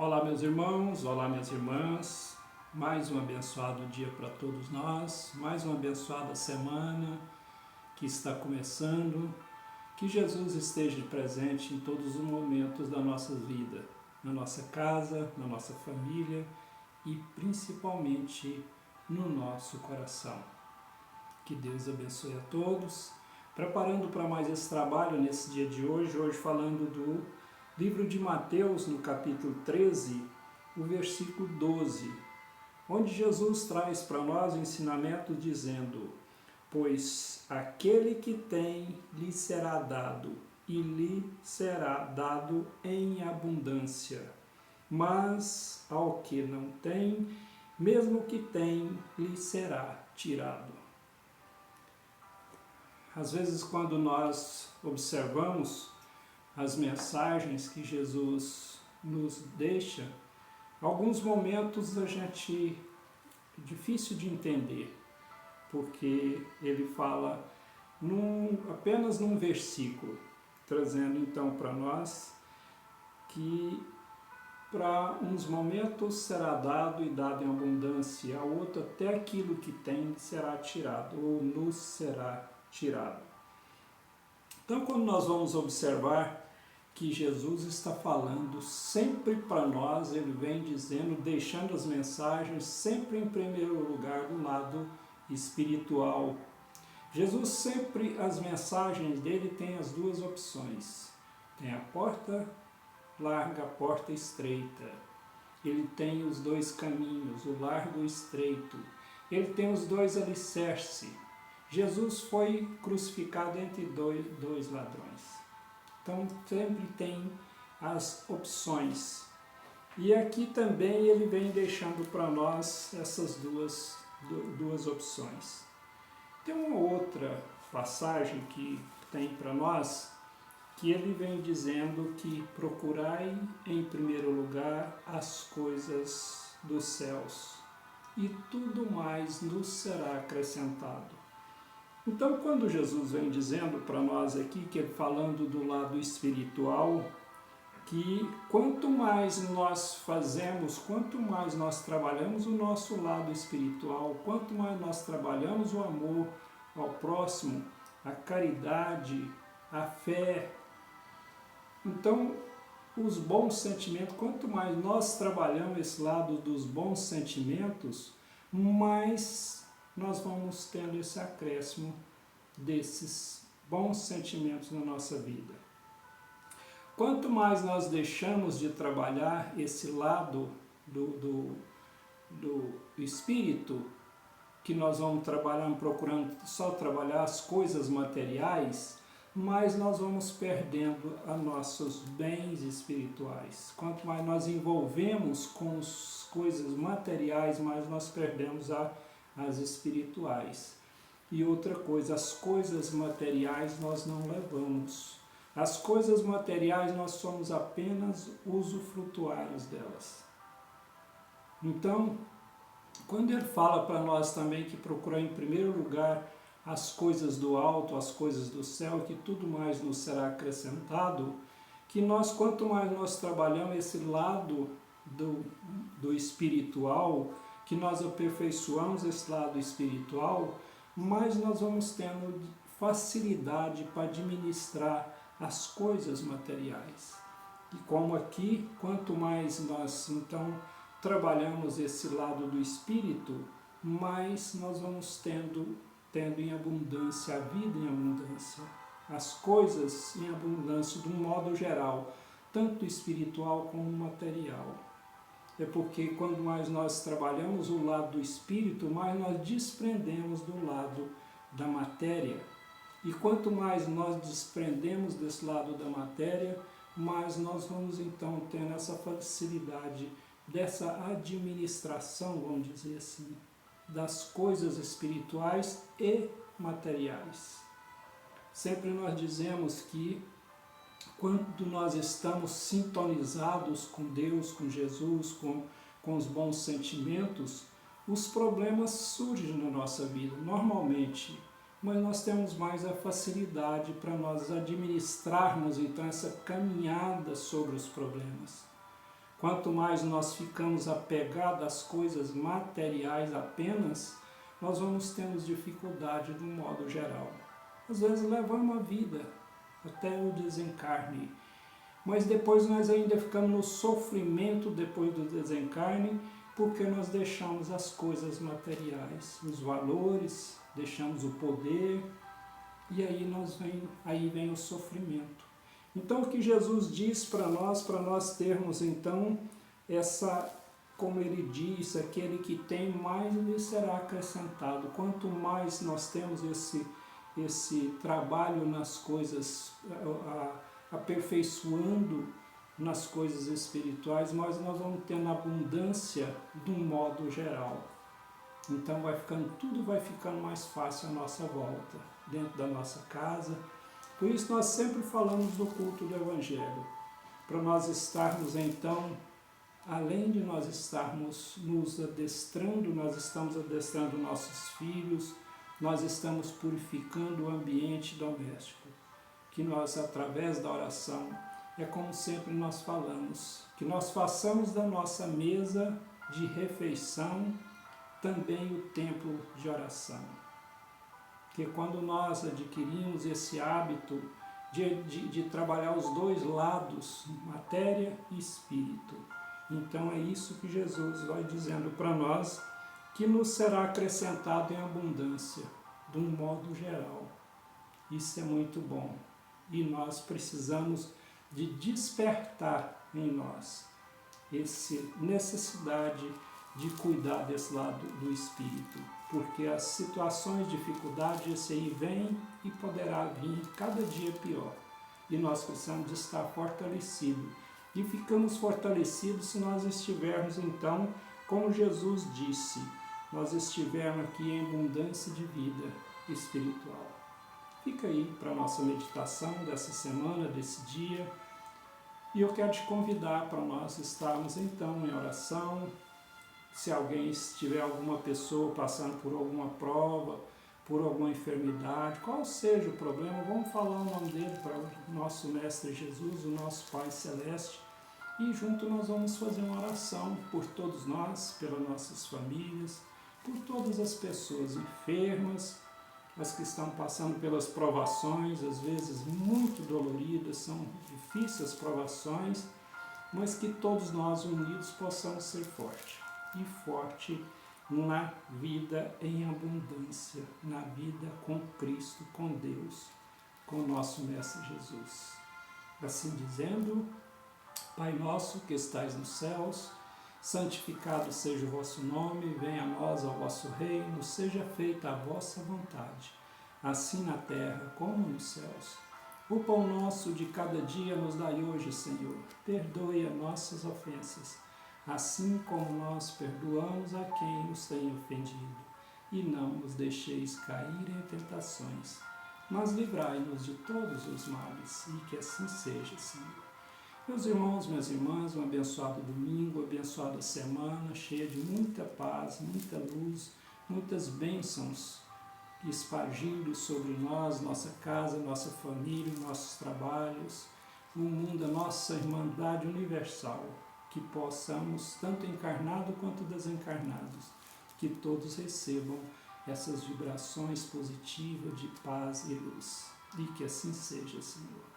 Olá, meus irmãos, olá, minhas irmãs. Mais um abençoado dia para todos nós, mais uma abençoada semana que está começando. Que Jesus esteja presente em todos os momentos da nossa vida, na nossa casa, na nossa família e principalmente no nosso coração. Que Deus abençoe a todos. Preparando para mais esse trabalho nesse dia de hoje falando do livro de Mateus, no capítulo 13, o versículo 12, onde Jesus traz para nós o ensinamento dizendo: pois aquele que tem, lhe será dado, e lhe será dado em abundância. Mas ao que não tem, mesmo o que tem, lhe será tirado. Às vezes, quando nós observamos as mensagens que Jesus nos deixa, alguns momentos a gente é difícil de entender, porque ele fala apenas num versículo, trazendo então para nós que para uns momentos será dado e dado em abundância, a outro até aquilo que tem será tirado, ou nos será tirado. Então, quando nós vamos observar que Jesus está falando sempre para nós, ele vem dizendo, deixando as mensagens sempre em primeiro lugar do lado espiritual. Jesus sempre, as mensagens dele tem as duas opções. Tem a porta larga, a porta estreita. Ele tem os dois caminhos, o largo e o estreito. Ele tem os dois alicerces. Jesus foi crucificado entre dois ladrões. Então, sempre tem as opções. E aqui também ele vem deixando para nós essas duas opções. Tem uma outra passagem que tem para nós, que ele vem dizendo que procurai em primeiro lugar as coisas dos céus, e tudo mais nos será acrescentado. Então, quando Jesus vem dizendo para nós aqui, que ele falando do lado espiritual, que quanto mais nós fazemos, quanto mais nós trabalhamos o nosso lado espiritual, quanto mais nós trabalhamos o amor ao próximo, a caridade, a fé, então os bons sentimentos, quanto mais nós trabalhamos esse lado dos bons sentimentos, mais nós vamos tendo esse acréscimo desses bons sentimentos na nossa vida. Quanto mais nós deixamos de trabalhar esse lado do espírito, que nós vamos trabalhando, procurando só trabalhar as coisas materiais, mais nós vamos perdendo os nossos bens espirituais. Quanto mais nós envolvemos com as coisas materiais, mais nós perdemos as espirituais. E outra coisa, as coisas materiais nós não levamos. As coisas materiais nós somos apenas usufrutuários delas. Então, quando ele fala para nós também que procurar em primeiro lugar as coisas do alto, as coisas do céu, que tudo mais nos será acrescentado, que nós, quanto mais nós trabalhamos esse lado do espiritual, que nós aperfeiçoamos esse lado espiritual, mais nós vamos tendo facilidade para administrar as coisas materiais. E como aqui, quanto mais nós então trabalhamos esse lado do espírito, mais nós vamos tendo em abundância a vida em abundância, as coisas em abundância de um modo geral, tanto espiritual como material. É porque quanto mais nós trabalhamos o lado do espírito, mais nós desprendemos do lado da matéria. E quanto mais nós desprendemos desse lado da matéria, mais nós vamos então tendo essa facilidade dessa administração, vamos dizer assim, das coisas espirituais e materiais. Sempre nós dizemos que quando nós estamos sintonizados com Deus, com Jesus, com os bons sentimentos, os problemas surgem na nossa vida, normalmente, mas nós temos mais a facilidade para nós administrarmos então essa caminhada sobre os problemas. Quanto mais nós ficamos apegados às coisas materiais apenas, nós vamos tendo dificuldade de um modo geral. Às vezes levamos a vida até o desencarne, mas depois nós ainda ficamos no sofrimento depois do desencarne, porque nós deixamos as coisas materiais, os valores, deixamos o poder, e aí vem o sofrimento. Então o que Jesus diz para nós termos então como ele diz, aquele que tem mais lhe será acrescentado. Quanto mais nós temos esse trabalho nas coisas, aperfeiçoando nas coisas espirituais, nós vamos tendo abundância de um modo geral. Então tudo vai ficando mais fácil à nossa volta, dentro da nossa casa. Por isso nós sempre falamos do culto do Evangelho, para nós estarmos então, além de nós estarmos nos adestrando, nós estamos adestrando nossos filhos, nós estamos purificando o ambiente doméstico, que nós, através da oração, é como sempre nós falamos, que nós façamos da nossa mesa de refeição também o templo de oração. Porque quando nós adquirimos esse hábito de trabalhar os dois lados, matéria e espírito, então é isso que Jesus vai dizendo para nós, que nos será acrescentado em abundância, de um modo geral. Isso é muito bom. E nós precisamos de despertar em nós essa necessidade de cuidar desse lado do espírito, porque as situações de dificuldade, esse aí vem e poderá vir cada dia pior. E nós precisamos de estar fortalecidos. E ficamos fortalecidos se nós estivermos, então, como Jesus disse, nós estivermos aqui em abundância de vida espiritual. Fica aí para a nossa meditação dessa semana, desse dia. E eu quero te convidar para nós estarmos, então, em oração. Se alguém tiver alguma pessoa passando por alguma prova, por alguma enfermidade, qual seja o problema, vamos falar o nome dele para o nosso Mestre Jesus, o nosso Pai Celeste, e junto nós vamos fazer uma oração por todos nós, pelas nossas famílias, por todas as pessoas enfermas, as que estão passando pelas provações, às vezes muito doloridas, são difíceis as provações, mas que todos nós unidos possamos ser fortes. E forte na vida em abundância, na vida com Cristo, com Deus, com o nosso Mestre Jesus. Assim dizendo, Pai nosso que estais nos céus, santificado seja o vosso nome, venha a nós o vosso reino, seja feita a vossa vontade, assim na terra como nos céus. O pão nosso de cada dia nos dai hoje, Senhor, perdoe as nossas ofensas, assim como nós perdoamos a quem nos tem ofendido. E não nos deixeis cair em tentações, mas livrai-nos de todos os males, e que assim seja, Senhor. Meus irmãos, minhas irmãs, um abençoado domingo, abençoada semana, cheia de muita paz, muita luz, muitas bênçãos espargindo sobre nós, nossa casa, nossa família, nossos trabalhos, o mundo, a nossa irmandade universal. Que possamos, tanto encarnados quanto desencarnados, que todos recebam essas vibrações positivas de paz e luz. E que assim seja, Senhor.